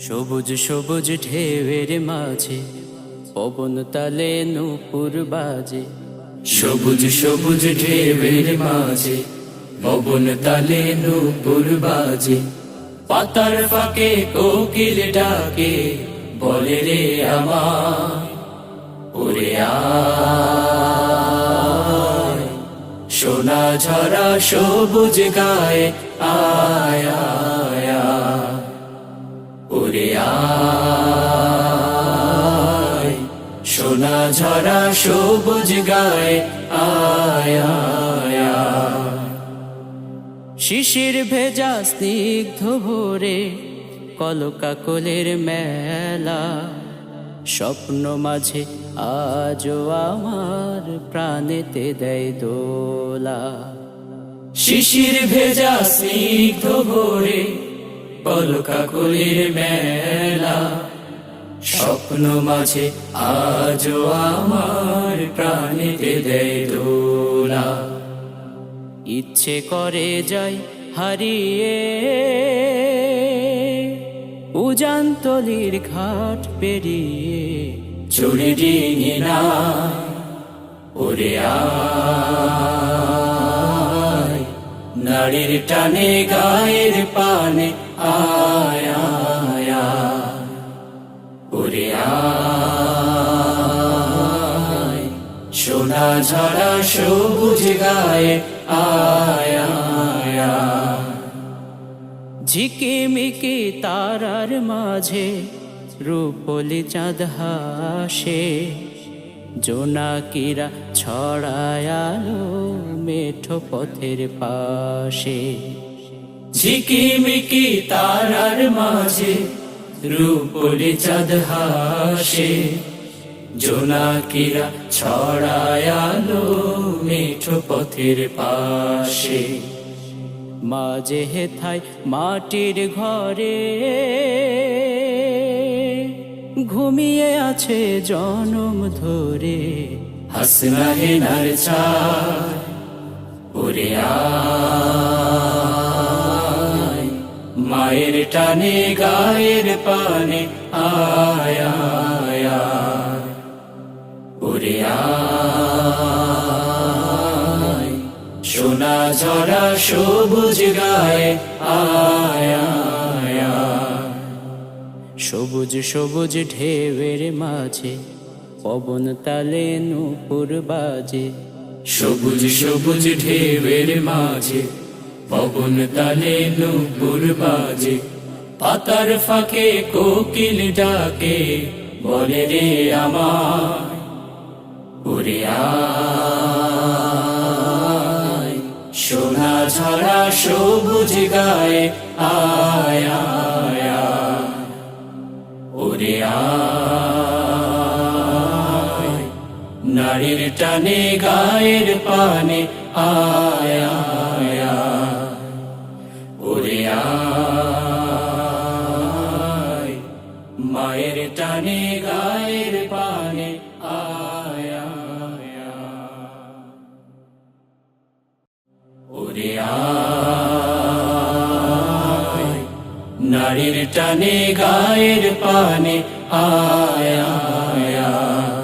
সবুজ সবুজ ঢেউয়ের মাঝে পবন তালে নূপুর বাজে। সবুজ সবুজ ঢেউয়ের মাঝে পবন তালে নূপুর বাজে। পাতার ফাঁকে কোকিল ডাকে বলে রে আমায়, ওরে আয় সোনা ঝরা সবুজ গায়ে আয় আয় আয়, ওরে আয় সোনা ঝরা সবুজ গায়ে আয় আয় আয়। শিশির ভেজা স্নিগ্ধ ভোরে কলকাকলের মেলা, স্বপ্ন মাঝে আজও আমার প্রাণেতে দেয় দোলা। শিশির ভেজা স্নিগ্ধ ভোরে কলকাকলির মেলা, স্বপ্ন মাঝে আজও আমার প্রাণেতে দেয় দোলা। ইচ্ছে করে যাই হারিয়ে উজানতলির ঘাট পেরিয়ে, চড়ে ডিঙি না ওরে আয় নারীর টানে গায়ের পানে আয় আয় আয়, ওরে আয় সোনা ঝরা সবুজ গায়ে আয় আয় আয়। ঝিকিমিকি তারার মাঝে রূপলি চাঁদ হাসে, জোনাকিরা ছড়ায় আলো মেঠো পথের পাশে। ঝিকিমিকি তারার মাঝে রূপলি চাঁদ হাসে, জোনাকিরা ছড়ায় আলো মেঠো পথের পাশে। মাঝে হেথায় মাটির ঘরে ঘুমিয়ে আছে জনম ধরে, হাসনা হেনার চায় ওরে আয় মায়ের টানে গায়ের পানে আয় আয় আয়, ওরে আয় সোনা ঝরা সবুজ গায়ে আয় আয় আয়। সবুজ সবুজ ঢেউয়ের মাঝে পবন তালে নূপুর বাজে। সবুজ সবুজ ঢেউয়ের মাঝে পবন তালে নূপুর বাজে। পাতার ফাঁকে কোকিল ডাকে বলে রে আমায়, ওরে আয় সোনা ঝরা সবুজ গায়ে আয় আয় আয়, ওরে আয় নারীর টানে গায়ের পানে আয় আয় আয়, ওরে আয় মায়ের টানে গায়ের পানে আয় আয় আয়, ওরে আয় নারীর টানে গায়ের পানে আয় আয় আয়।